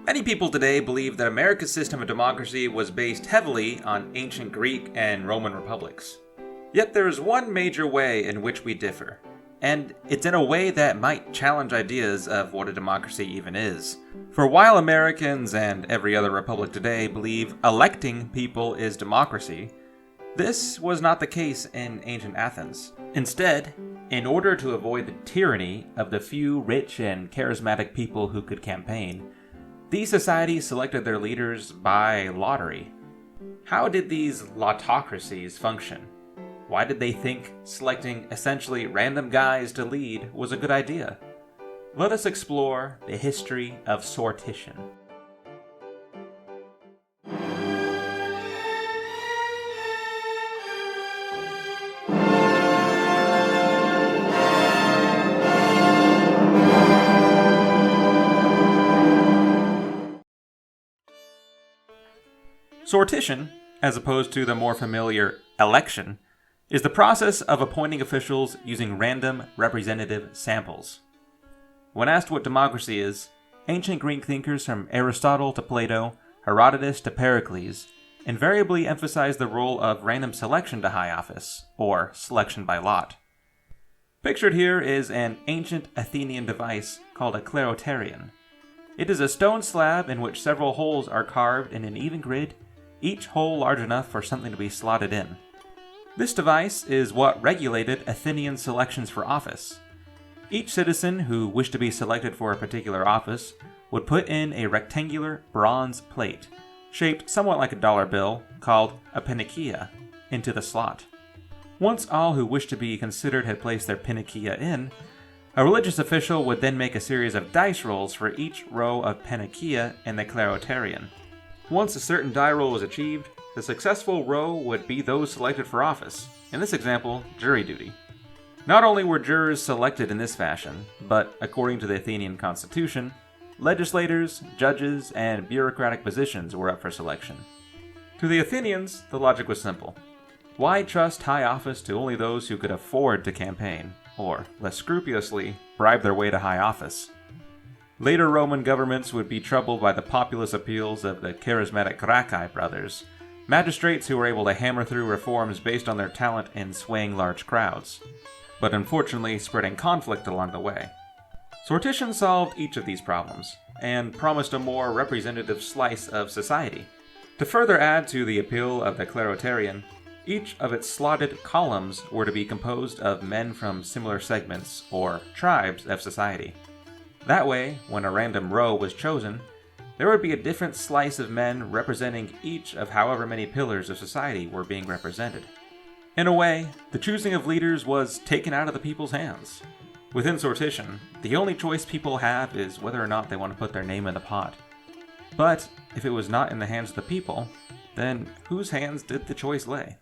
Many people today believe that America's system of democracy was based heavily on ancient Greek and Roman republics. Yet there is one major way in which we differ, and it's in a way that might challenge ideas of what a democracy even is. For while Americans and every other republic today believe electing people is democracy, this was not the case in ancient Athens. Instead, in order to avoid the tyranny of the few rich and charismatic people who could campaign, these societies selected their leaders by lottery. How did these lotocracies function? Why did they think selecting essentially random guys to lead was a good idea? Let us explore the history of sortition. Sortition, as opposed to the more familiar election, is the process of appointing officials using random representative samples. When asked what democracy is, ancient Greek thinkers from Aristotle to Plato, Herodotus to Pericles, invariably emphasized the role of random selection to high office, or selection by lot. Pictured here is an ancient Athenian device called a kleroterion. It is a stone slab in which several holes are carved in an even grid, each hole large enough for something to be slotted in. This device is what regulated Athenian selections for office. Each citizen who wished to be selected for a particular office would put in a rectangular bronze plate, shaped somewhat like a dollar bill, called a panikia, into the slot. Once all who wished to be considered had placed their panikia in, a religious official would then make a series of dice rolls for each row of panikia in the kleroterion. Once a certain die roll was achieved, the successful row would be those selected for office, in this example, jury duty. Not only were jurors selected in this fashion, but according to the Athenian constitution, legislators, judges, and bureaucratic positions were up for selection. To the Athenians, the logic was simple. Why trust high office to only those who could afford to campaign, or, less scrupulously, bribe their way to high office? Later Roman governments would be troubled by the populist appeals of the charismatic Gracchi brothers, magistrates who were able to hammer through reforms based on their talent in swaying large crowds, but unfortunately spreading conflict along the way. Sortition solved each of these problems, and promised a more representative slice of society. To further add to the appeal of the kleroterion, each of its slotted columns were to be composed of men from similar segments, or tribes, of society. That way, when a random row was chosen, there would be a different slice of men representing each of however many pillars of society were being represented. In a way, the choosing of leaders was taken out of the people's hands. Within sortition, the only choice people have is whether or not they want to put their name in the pot. But if it was not in the hands of the people, then whose hands did the choice lay?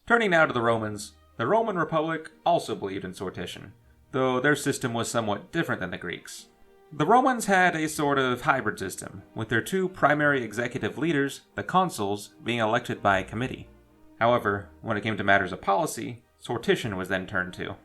Turning now to the Romans, the Roman Republic also believed in sortition, though their system was somewhat different than the Greeks. The Romans had a sort of hybrid system, with their two primary executive leaders, the consuls, being elected by committee. However, when it came to matters of policy, sortition was then turned to.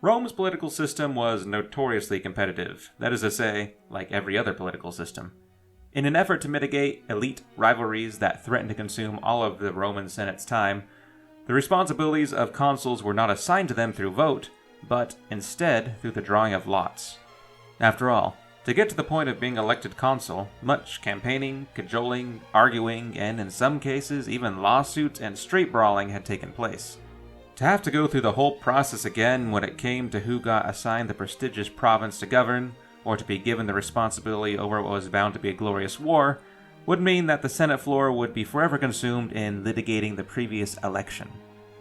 Rome's political system was notoriously competitive, that is to say, like every other political system. In an effort to mitigate elite rivalries that threatened to consume all of the Roman Senate's time, the responsibilities of consuls were not assigned to them through vote, but instead through the drawing of lots. After all, to get to the point of being elected consul, much campaigning, cajoling, arguing, and in some cases even lawsuits and street brawling had taken place. To have to go through the whole process again when it came to who got assigned the prestigious province to govern, or to be given the responsibility over what was bound to be a glorious war, would mean that the Senate floor would be forever consumed in litigating the previous election.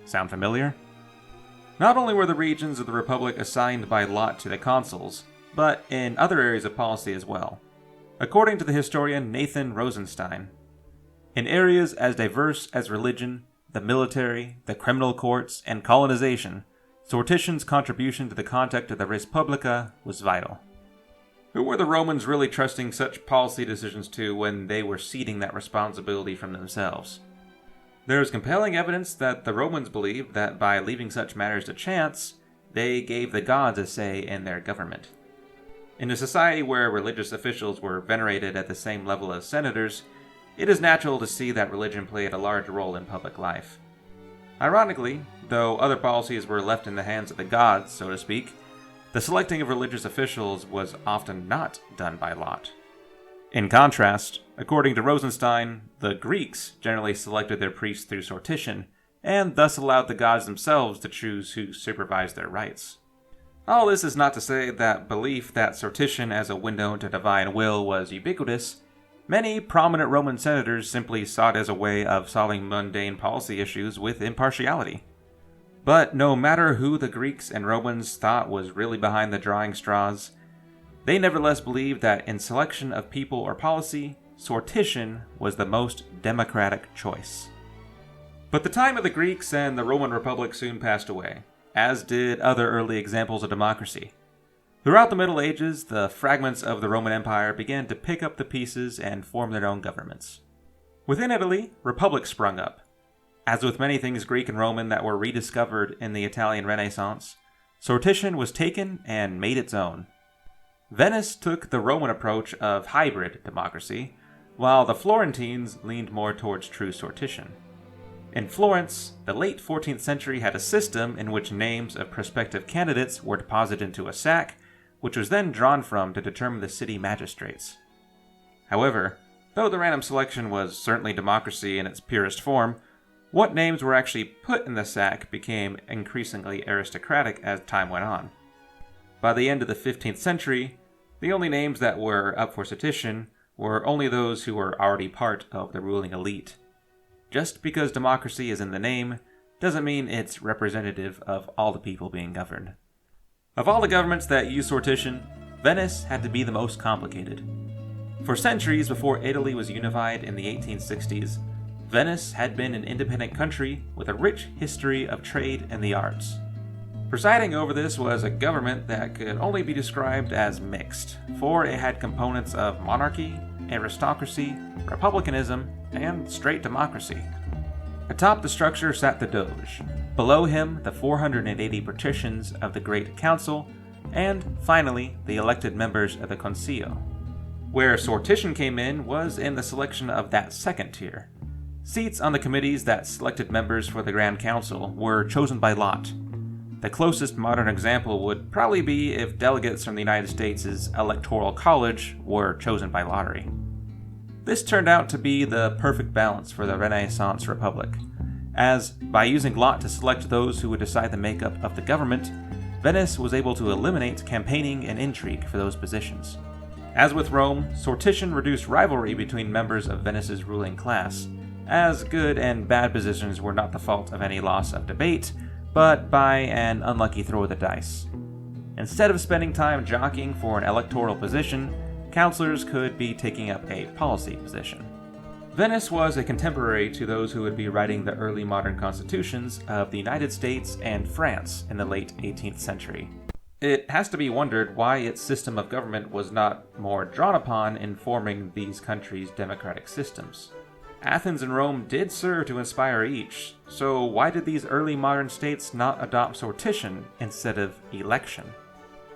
Sound familiar? Not only were the regions of the Republic assigned by lot to the consuls, but in other areas of policy as well. According to the historian Nathan Rosenstein, in areas as diverse as religion, the military, the criminal courts, and colonization, sortition's contribution to the conduct of the Res Publica was vital. Who were the Romans really trusting such policy decisions to when they were ceding that responsibility from themselves? There is compelling evidence that the Romans believed that by leaving such matters to chance, they gave the gods a say in their government. In a society where religious officials were venerated at the same level as senators, it is natural to see that religion played a large role in public life. Ironically, though other policies were left in the hands of the gods, so to speak, the selecting of religious officials was often not done by lot. In contrast, according to Rosenstein, the Greeks generally selected their priests through sortition, and thus allowed the gods themselves to choose who supervised their rites. All this is not to say that belief that sortition as a window to divine will was ubiquitous. Many prominent Roman senators simply saw it as a way of solving mundane policy issues with impartiality. But no matter who the Greeks and Romans thought was really behind the drawing straws, they nevertheless believed that in selection of people or policy, sortition was the most democratic choice. But the time of the Greeks and the Roman Republic soon passed away, as did other early examples of democracy. Throughout the Middle Ages, the fragments of the Roman Empire began to pick up the pieces and form their own governments. Within Italy, republics sprung up. As with many things Greek and Roman that were rediscovered in the Italian Renaissance, sortition was taken and made its own. Venice took the Roman approach of hybrid democracy, while the Florentines leaned more towards true sortition. In Florence, the late 14th century had a system in which names of prospective candidates were deposited into a sack, which was then drawn from to determine the city magistrates. However, though the random selection was certainly democracy in its purest form, what names were actually put in the sack became increasingly aristocratic as time went on. By the end of the 15th century, the only names that were up for sortition were only those who were already part of the ruling elite. Just because democracy is in the name doesn't mean it's representative of all the people being governed. Of all the governments that use sortition, Venice had to be the most complicated. For centuries before Italy was unified in the 1860s, Venice had been an independent country with a rich history of trade and the arts. Presiding over this was a government that could only be described as mixed, for it had components of monarchy, aristocracy, republicanism, and straight democracy. Atop the structure sat the Doge, below him the 480 patricians of the Great Council, and finally the elected members of the Consiglio. Where sortition came in was in the selection of that second tier. Seats on the committees that selected members for the Grand Council were chosen by lot. The closest modern example would probably be if delegates from the United States' Electoral College were chosen by lottery. This turned out to be the perfect balance for the Renaissance Republic, as by using lot to select those who would decide the makeup of the government, Venice was able to eliminate campaigning and intrigue for those positions. As with Rome, sortition reduced rivalry between members of Venice's ruling class, as good and bad positions were not the fault of any loss of debate, but by an unlucky throw of the dice. Instead of spending time jockeying for an electoral position, councillors could be taking up a policy position. Venice was a contemporary to those who would be writing the early modern constitutions of the United States and France in the late 18th century. It has to be wondered why its system of government was not more drawn upon in forming these countries' democratic systems. Athens and Rome did serve to inspire each, so why did these early modern states not adopt sortition instead of election?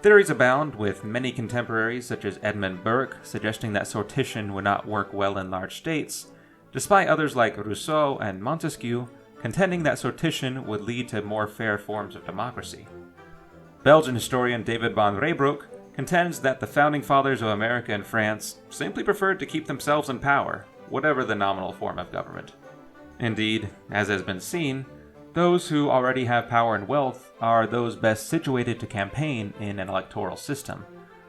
Theories abound, with many contemporaries such as Edmund Burke suggesting that sortition would not work well in large states, despite others like Rousseau and Montesquieu contending that sortition would lead to more fair forms of democracy. Belgian historian David van Reybrouck contends that the founding fathers of America and France simply preferred to keep themselves in power, whatever the nominal form of government. Indeed, as has been seen, those who already have power and wealth are those best situated to campaign in an electoral system,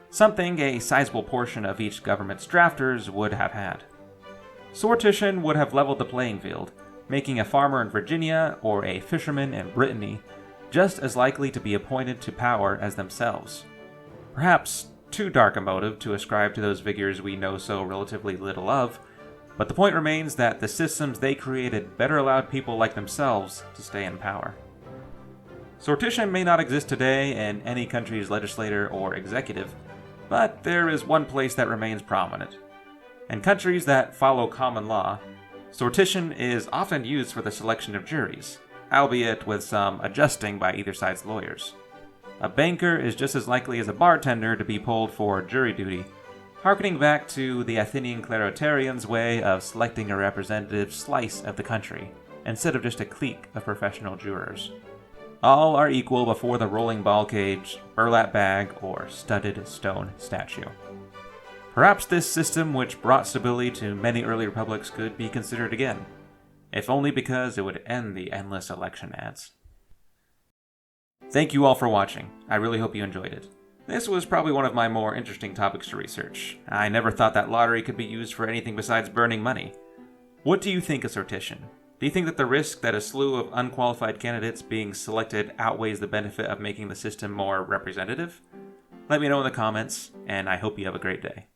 something a sizable portion of each government's drafters would have had. Sortition would have leveled the playing field, making a farmer in Virginia or a fisherman in Brittany just as likely to be appointed to power as themselves. Perhaps too dark a motive to ascribe to those figures we know so relatively little of, but the point remains that the systems they created better allowed people like themselves to stay in power. Sortition may not exist today in any country's legislature or executive, but there is one place that remains prominent. In countries that follow common law, sortition is often used for the selection of juries, albeit with some adjusting by either side's lawyers. A banker is just as likely as a bartender to be pulled for jury duty, harkening back to the Athenian clerotarians' way of selecting a representative slice of the country, instead of just a clique of professional jurors. All are equal before the rolling ball cage, burlap bag, or studded stone statue. Perhaps this system, which brought stability to many early republics, could be considered again, if only because it would end the endless election ads. Thank you all for watching. I really hope you enjoyed it. This was probably one of my more interesting topics to research. I never thought that lottery could be used for anything besides burning money. What do you think of sortition? Do you think that the risk that a slew of unqualified candidates being selected outweighs the benefit of making the system more representative? Let me know in the comments, and I hope you have a great day.